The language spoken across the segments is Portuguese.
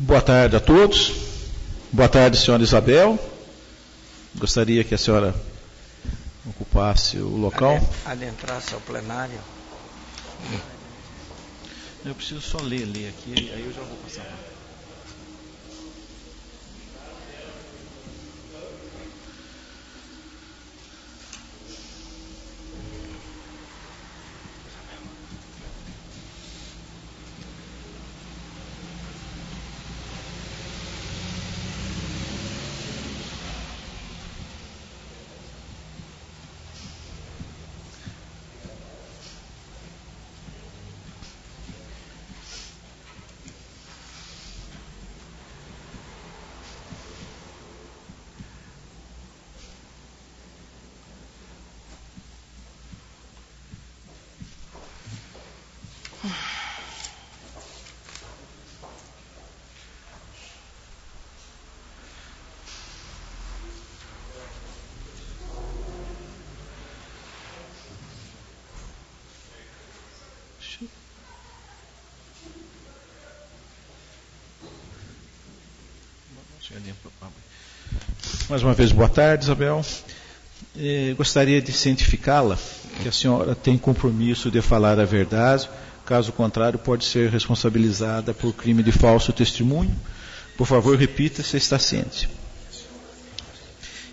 Boa tarde a todos. Boa tarde, senhora Isabel. Gostaria que a senhora ocupasse o local. Adentrasse ao plenário. Eu preciso só ler aqui, aí eu já vou passar. Mais uma vez, boa tarde, Isabel. Gostaria de cientificá-la que a senhora tem compromisso de falar a verdade, caso contrário, pode ser responsabilizada por crime de falso testemunho. Por favor, repita se está ciente.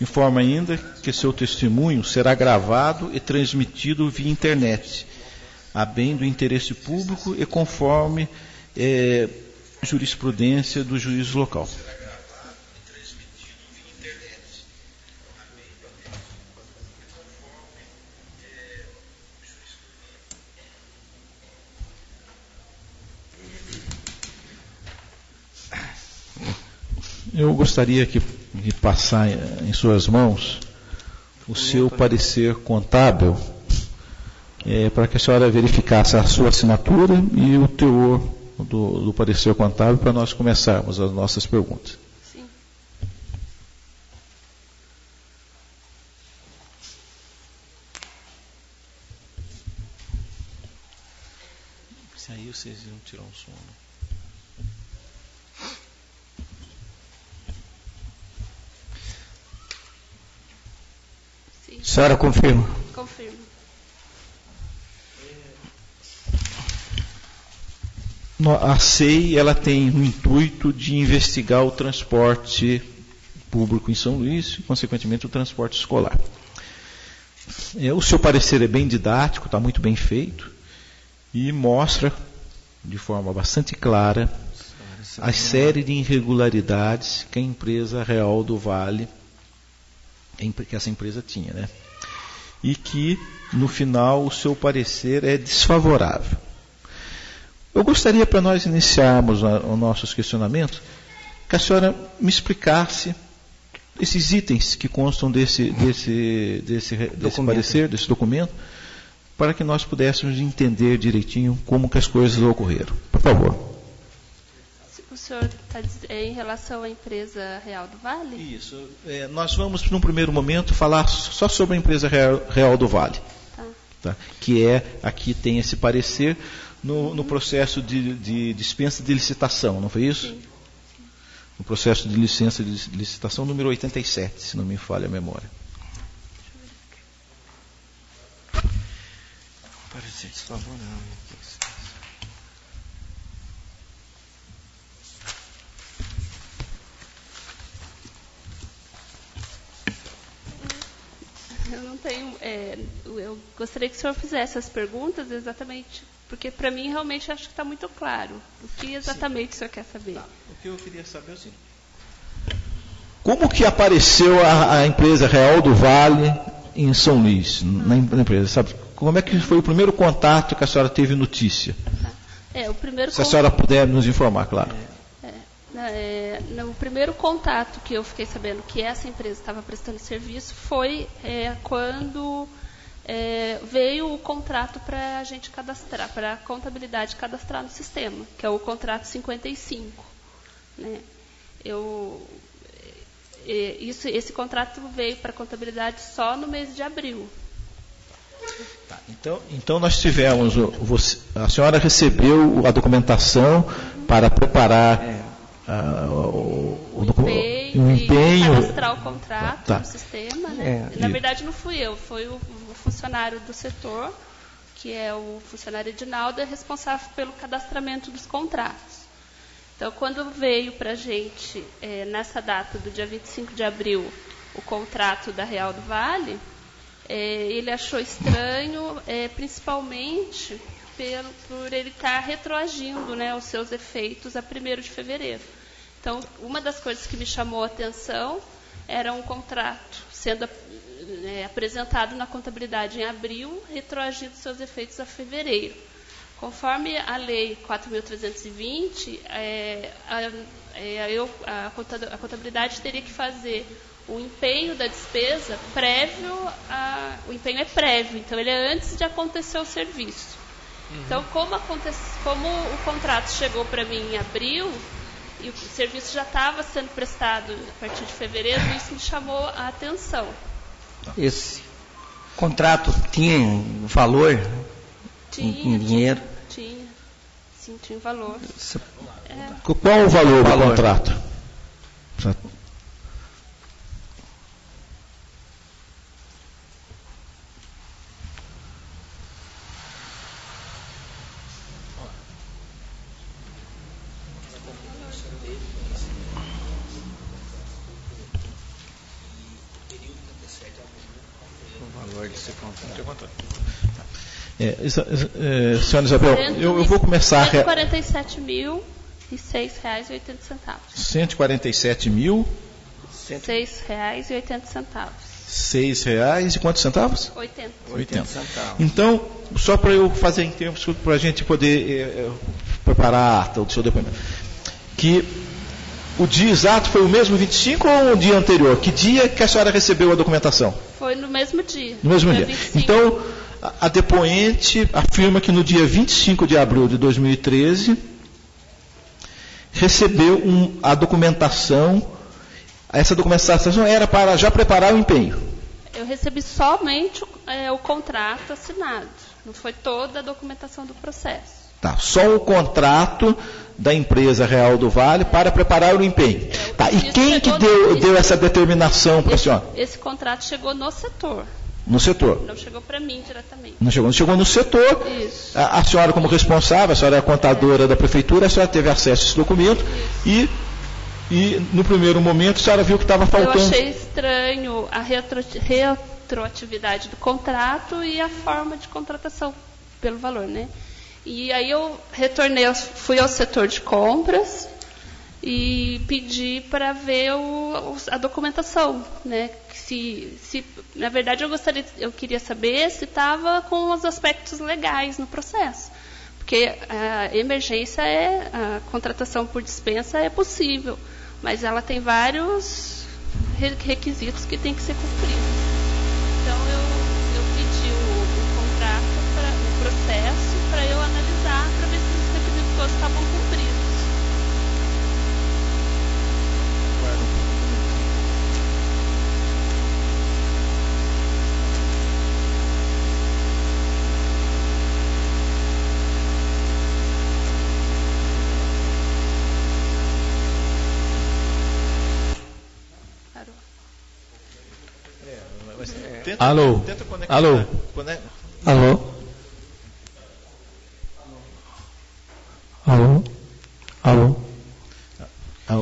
Informa ainda que seu testemunho será gravado e transmitido via internet, a bem do interesse público e conforme jurisprudência do juízo local. Eu gostaria de passar em suas mãos o seu parecer contábil, para que a senhora verificasse a sua assinatura e o teor do parecer contábil, para nós começarmos as nossas perguntas. Sim. Se aí vocês iam tirar um sono. Sim. A senhora confirma? Confirmo. A SEI, ela tem o intuito de investigar o transporte público em São Luís e, consequentemente, o transporte escolar. O seu parecer é bem didático, está muito bem feito e mostra, de forma bastante clara, a série de irregularidades que a empresa Real do Vale, que essa empresa tinha, né? E que, no final, o seu parecer é desfavorável. Eu gostaria, para nós iniciarmos os nossos questionamentos, que a senhora me explicasse esses itens que constam desse parecer, desse documento, para que nós pudéssemos entender direitinho como que as coisas ocorreram. Por favor. O senhor está em relação à empresa Real do Vale? Isso. Nós vamos, num primeiro momento, falar só sobre a empresa Real do Vale. Tá? Que aqui tem esse parecer no processo de dispensa de licitação, não foi isso? Sim. No processo de licença de licitação número 87, se não me falha a memória. Parecer desfavorável. Eu não tenho. Eu gostaria que o senhor fizesse as perguntas exatamente, porque para mim realmente acho que está muito claro. O que exatamente o senhor quer saber? Tá. O que eu queria saber é o seguinte: como que apareceu a empresa Real do Vale em São Luís, na empresa? Sabe? Como é que foi o primeiro contato que a senhora teve notícia? O primeiro Se a senhora puder nos informar, claro. No primeiro contato que eu fiquei sabendo que essa empresa estava prestando serviço foi quando veio o contrato para a gente cadastrar, para a contabilidade cadastrar no sistema, que é o contrato 55. Né? Esse contrato veio para a contabilidade só no mês de abril. Tá, então nós tivemos, a senhora recebeu a documentação para preparar o empenho, cadastrar o contrato no sistema. Né? Na verdade, não fui eu, foi o funcionário do setor, que é o funcionário Edinaldo, é responsável pelo cadastramento dos contratos. Então, quando veio para a gente, nessa data do dia 25 de abril, o contrato da Real do Vale, ele achou estranho, principalmente por ele estar retroagindo, né, os seus efeitos a 1º de fevereiro. Então, uma das coisas que me chamou a atenção era um contrato sendo apresentado na contabilidade em abril, retroagindo seus efeitos a fevereiro. Conforme a Lei 4.320, a contabilidade teria que fazer o empenho da despesa prévio, o empenho é prévio, então ele é antes de acontecer o serviço. Então, como o contrato chegou para mim em abril, e o serviço já estava sendo prestado a partir de fevereiro, isso me chamou a atenção. Esse contrato tinha valor em dinheiro? Tinha. Sim, tinha valor. Qual o valor do contrato? Senhora Isabel, eu vou começar... R$ 147.006,80. R$ 147.006,80. R$ 6 e quantos centavos? 80. Então, só para eu fazer em termos, para a gente poder preparar a ata do seu depoimento, que o dia exato foi o mesmo 25 ou o dia anterior? Que dia que a senhora recebeu a documentação? Foi no mesmo dia. No mesmo dia. 25. Então, a depoente afirma que no dia 25 de abril de 2013 recebeu a documentação. Essa documentação era para já preparar o empenho. Eu recebi somente o contrato assinado. Não foi toda a documentação do processo. Tá, só o contrato da empresa Real do Vale para preparar o empenho. Tá, e quem que deu essa determinação para a senhora? Esse contrato chegou no setor. No setor. Não chegou para mim diretamente. Não chegou no setor. Isso. A senhora, como responsável, a senhora é a contadora da prefeitura, a senhora teve acesso a esse documento e no primeiro momento a senhora viu que estava faltando. Eu achei estranho a retroatividade do contrato e a forma de contratação pelo valor, né? E aí eu fui ao setor de compras e pedi para ver a documentação, né? Na verdade eu queria saber se estava com os aspectos legais no processo, porque a emergência a contratação por dispensa é possível, mas ela tem vários requisitos que tem que ser cumpridos. Então eu pedi o contrato o processo para eu analisar, para ver se os requisitos todos estavam cumpridos. Alô? Alô? Alô? Alô? Alô?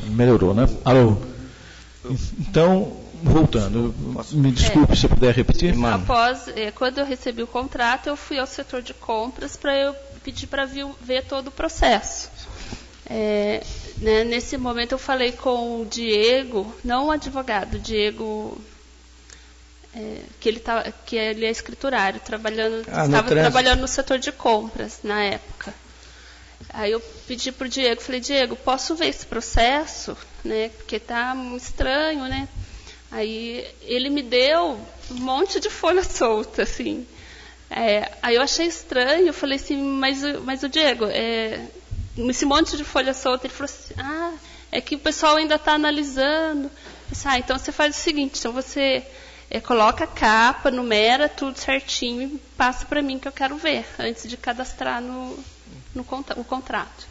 Melhorou, né? Alô? Então, voltando, me desculpe se eu puder repetir. Quando eu recebi o contrato, eu fui ao setor de compras para eu pedir para ver todo o processo. Nesse momento eu falei com o Diego, não o advogado, o Diego... que ele é escriturário, estava trabalhando no setor de compras na época. Aí eu pedi para o Diego, falei, Diego, posso ver esse processo? Né, porque está estranho, né? Aí ele me deu um monte de folha solta, assim. Aí eu achei estranho, eu falei assim, mas o Diego, esse monte de folha solta, ele falou assim, é que o pessoal ainda está analisando. Eu disse, então você faz o seguinte, então você... coloca a capa, numera tudo certinho e passa para mim que eu quero ver, antes de cadastrar o contrato.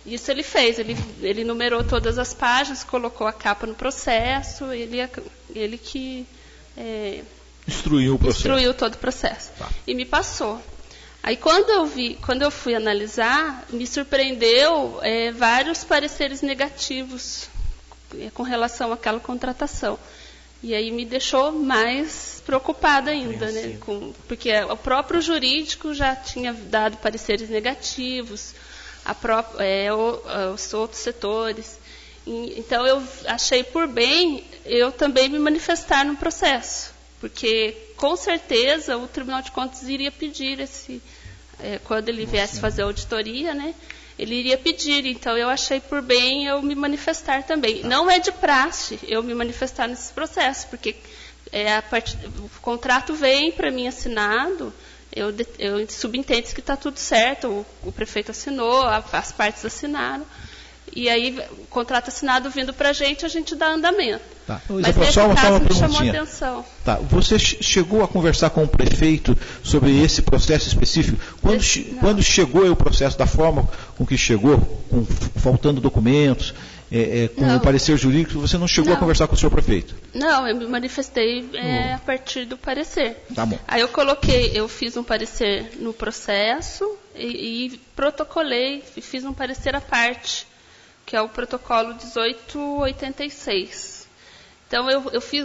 Isso ele fez, ele numerou todas as páginas, colocou a capa no processo, ele que instruiu o processo. Instruiu todo o processo. Tá. E me passou. Aí quando eu fui analisar, me surpreendeu vários pareceres negativos com relação àquela contratação. E aí me deixou mais preocupada ainda, né? Porque o próprio jurídico já tinha dado pareceres negativos, os outros setores. Então eu achei por bem eu também me manifestar no processo, porque com certeza o Tribunal de Contas iria pedir quando ele viesse fazer a auditoria, né? Ele iria pedir, então eu achei por bem eu me manifestar também. Não é de praxe eu me manifestar nesse processo, porque o contrato vem para mim assinado, eu subentendo que está tudo certo, o prefeito assinou, as partes assinaram, e aí o contrato assinado vindo para a gente dá andamento. Tá. Mas nesse caso me chamou a atenção. Tá. Você chegou a conversar com o prefeito sobre esse processo específico? Quando chegou o processo da forma com que chegou, faltando documentos, com o parecer jurídico, você não chegou a conversar com o seu prefeito? Não, eu me manifestei a partir do parecer. Tá bom. Aí eu fiz um parecer no processo e protocolei, fiz um parecer à parte, que é o protocolo 1886. Então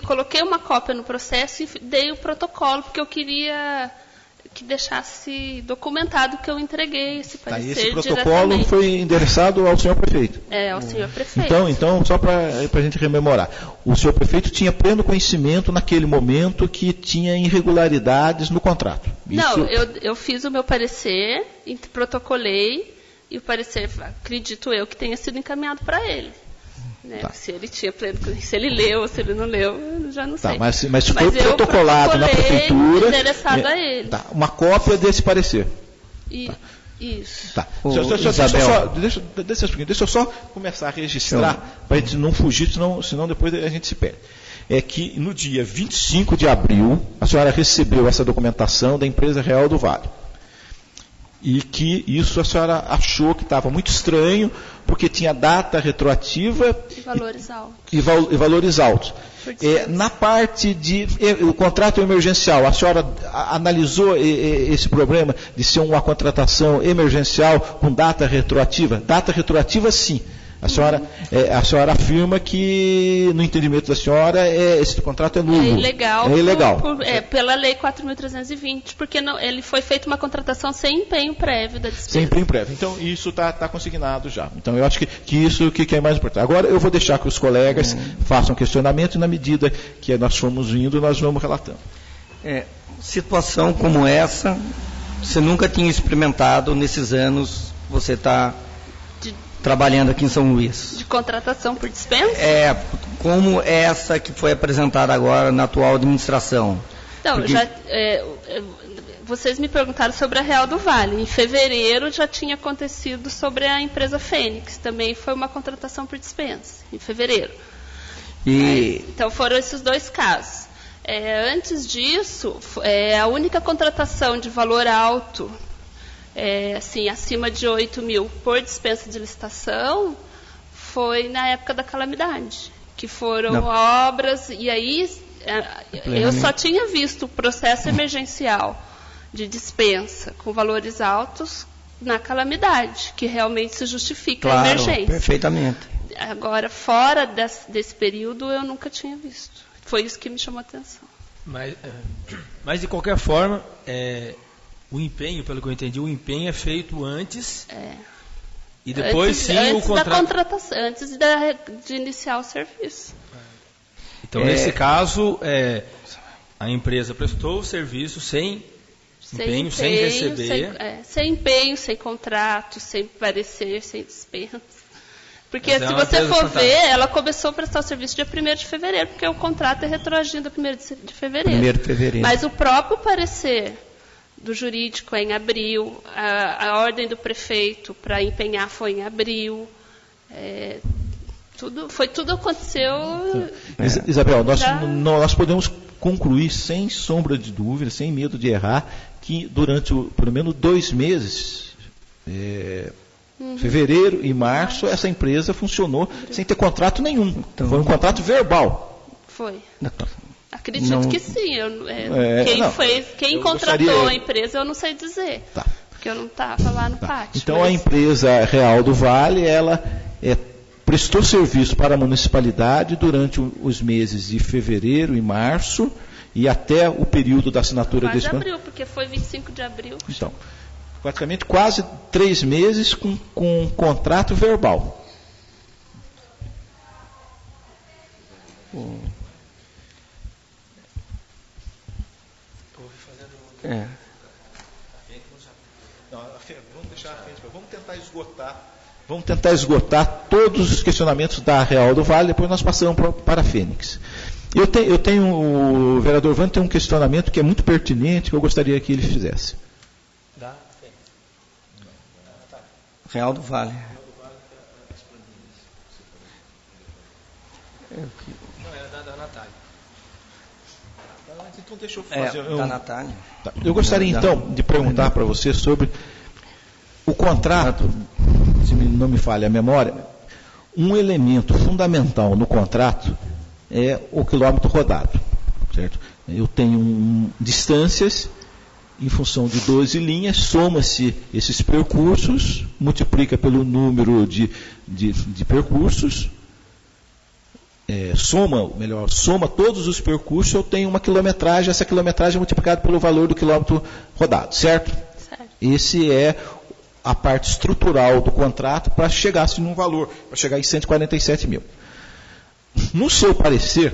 coloquei uma cópia no processo e dei o protocolo, porque eu queria que deixasse documentado que eu entreguei esse parecer diretamente. Esse protocolo foi endereçado ao senhor prefeito? Ao senhor prefeito. Então só para a gente rememorar, o senhor prefeito tinha pleno conhecimento naquele momento que tinha irregularidades no contrato? Não, eu fiz o meu parecer, protocolei, e o parecer, acredito eu, que tenha sido encaminhado para ele. Né? Tá. Se ele leu ou se ele não leu, eu já não sei. Mas foi protocolado na prefeitura. Endereçado a ele. Tá, uma cópia desse parecer. Isso. Tá. Deixa eu só começar a registrar, para a gente não fugir, senão depois a gente se perde. É que no dia 25 de abril, a senhora recebeu essa documentação da Empresa Real do Vale. E que isso a senhora achou que estava muito estranho, porque tinha data retroativa e valores altos. E valores altos. Na parte o contrato emergencial, a senhora analisou esse problema de ser uma contratação emergencial com data retroativa? Data retroativa, sim. A senhora afirma que, no entendimento da senhora, esse contrato é nulo. É ilegal. Pela Lei 4.320, porque ele foi feita uma contratação sem empenho prévio da despesa. Sem empenho prévio. Então, isso está consignado já. Então, eu acho que isso que é mais importante. Agora, eu vou deixar que os colegas façam questionamento e, na medida que nós formos indo, nós vamos relatando. Situação como essa, você nunca tinha experimentado nesses anos, você está trabalhando aqui em São Luís. De contratação por dispensa? Como essa que foi apresentada agora na atual administração. Então, vocês me perguntaram sobre a Real do Vale. Em fevereiro já tinha acontecido sobre a empresa Fênix. Também foi uma contratação por dispensa, em fevereiro. Então foram esses dois casos. Antes disso, a única contratação de valor alto, acima de 8 mil por dispensa de licitação, foi na época da calamidade, que foram obras, e aí eu só tinha visto o processo emergencial de dispensa com valores altos na calamidade, que realmente se justifica a emergência. Perfeitamente. Agora, fora desse período, eu nunca tinha visto. Foi isso que me chamou a atenção. Mas de qualquer forma, o empenho, pelo que eu entendi, o empenho é feito antes e depois o contrato... da contratação, antes de iniciar o serviço. Então, nesse caso, a empresa prestou o serviço sem empenho, sem receber... Sem empenho, sem contrato, sem parecer, sem dispensa. Porque se você for ver, ela começou a prestar o serviço dia 1º de fevereiro, porque o contrato é retroagindo a 1º de fevereiro. 1º de fevereiro. Mas o próprio parecer do jurídico é em abril, a ordem do prefeito para empenhar foi em abril, tudo aconteceu... Isabel, nós podemos concluir sem sombra de dúvida, sem medo de errar, que durante pelo menos 2 meses Fevereiro e março, essa empresa funcionou sem ter contrato nenhum. Então, foi um contrato verbal. Foi. Acredito que sim. Quem contratou a empresa, eu não sei dizer. Tá. Porque eu não estava lá no pátio. Então, a empresa Real do Vale, ela prestou serviço para a municipalidade durante os meses de fevereiro e março e até o período da assinatura desse contrato. Quase abril, porque foi 25 de abril. Então, praticamente quase 3 meses com contrato verbal. Vamos tentar esgotar todos os questionamentos da Real do Vale, depois nós passamos para a Fênix. O vereador Vando tem um questionamento que é muito pertinente, que eu gostaria que ele fizesse. Da Real do Vale. Não, era da Natália. Então deixa eu fazer. Da Natália. Eu gostaria então de perguntar para você sobre o contrato, se não me falha a memória, um elemento fundamental no contrato é o quilômetro rodado, certo? Eu tenho distâncias em função de 12 linhas, soma-se esses percursos, multiplica pelo número de percursos, soma todos os percursos, eu tenho uma quilometragem, essa quilometragem é multiplicada pelo valor do quilômetro rodado, certo? Esse é a parte estrutural do contrato para chegar-se num valor, para chegar em 147 mil. No seu parecer,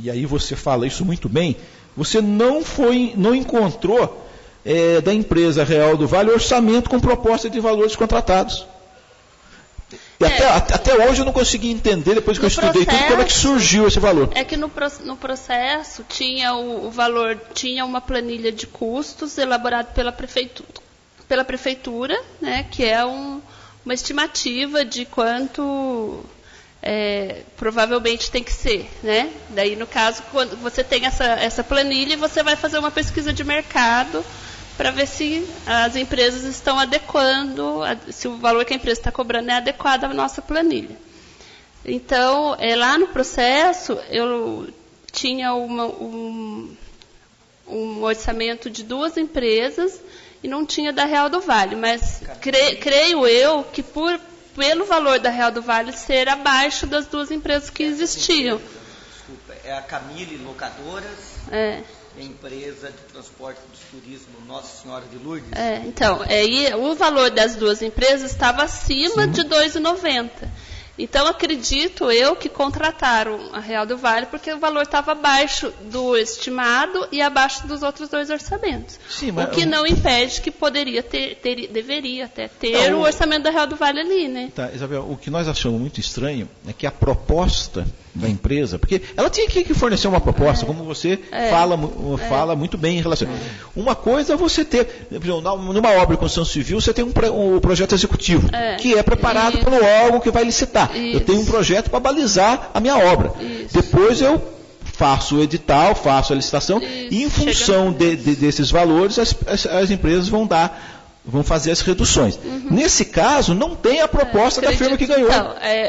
e aí você fala isso muito bem, você não encontrou da empresa Real do Vale orçamento com proposta de valores contratados. E até hoje eu não consegui entender, depois que eu estudei tudo, como é que surgiu esse valor. É que no processo tinha o valor, tinha uma planilha de custos elaborada pela prefeitura, né, que é uma estimativa de quanto provavelmente tem que ser, né? Daí, no caso, quando você tem essa planilha, você vai fazer uma pesquisa de mercado para ver se as empresas estão adequando, se o valor que a empresa está cobrando é adequado à nossa planilha. Então, lá no processo, eu tinha um orçamento de 2 empresas e não tinha da Real do Vale, mas creio eu que pelo valor da Real do Vale ser abaixo das 2 empresas que existiam. Desculpa, é a Camille Locadoras, a empresa de transporte de turismo Nossa Senhora de Lourdes. Então, o valor das 2 empresas estava acima de R$ 2,90. Então, acredito eu que contrataram a Real do Vale porque o valor estava abaixo do estimado e abaixo dos outros 2 orçamentos. Sim, o que não impede que deveria até ter o orçamento da Real do Vale ali, né? Tá, Isabel, o que nós achamos muito estranho é que a proposta da empresa, porque ela tinha que fornecer uma proposta, como você fala muito bem em relação. Uma coisa é você ter, numa obra de construção civil, você tem um projeto executivo, que é preparado pelo órgão que vai licitar. Eu tenho um projeto para balizar a minha obra. Depois eu faço o edital, faço a licitação, e em função desses valores, as empresas vão fazer as reduções. Nesse caso, não tem a proposta da firma que ganhou.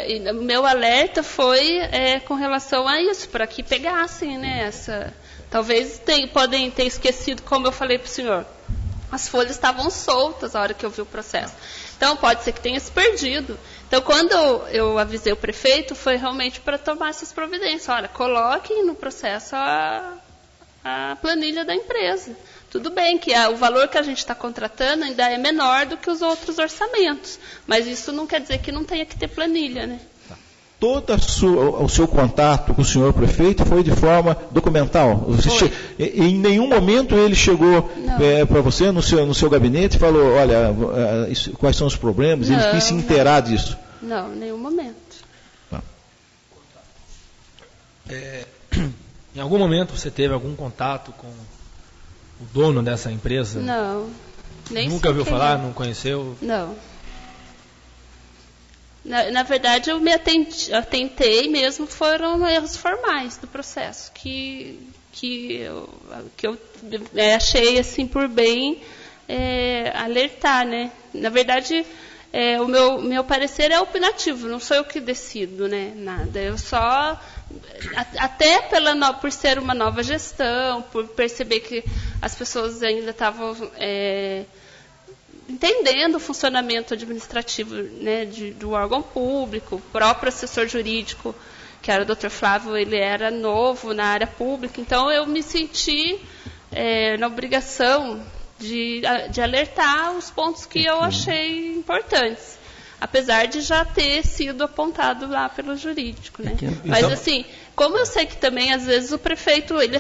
Então, meu alerta foi com relação a isso, para que pegassem, né, talvez podem ter esquecido, como eu falei para o senhor, as folhas estavam soltas na hora que eu vi o processo. Então, pode ser que tenha se perdido. Então, quando eu avisei o prefeito, foi realmente para tomar essas providências. Olha, coloquem no processo a planilha da empresa. Tudo bem que o valor que a gente está contratando ainda é menor do que os outros orçamentos, mas isso não quer dizer que não tenha que ter planilha, né? Todo o seu contato com o senhor prefeito foi de forma documental? Em nenhum momento ele chegou para você no seu gabinete e falou, olha, quais são os problemas? Ele quis se inteirar disso? Não, em nenhum momento. Tá. Em algum momento você teve algum contato com o dono dessa empresa? Não. Nunca ouviu falar? Não conheceu? Não. Na verdade, eu me atentei mesmo, foram erros formais do processo, que eu achei assim por bem alertar, né? Na verdade, o meu parecer é opinativo, não sou eu que decido, né, nada. Eu só, até por ser uma nova gestão, por perceber que as pessoas ainda estavam entendendo o funcionamento administrativo, né, do órgão público, o próprio assessor jurídico, que era o Dr. Flávio, ele era novo na área pública, então eu me senti na obrigação de alertar os pontos que eu achei importantes, apesar de já ter sido apontado lá pelo jurídico, né? Mas assim, como eu sei que também às vezes o prefeito ele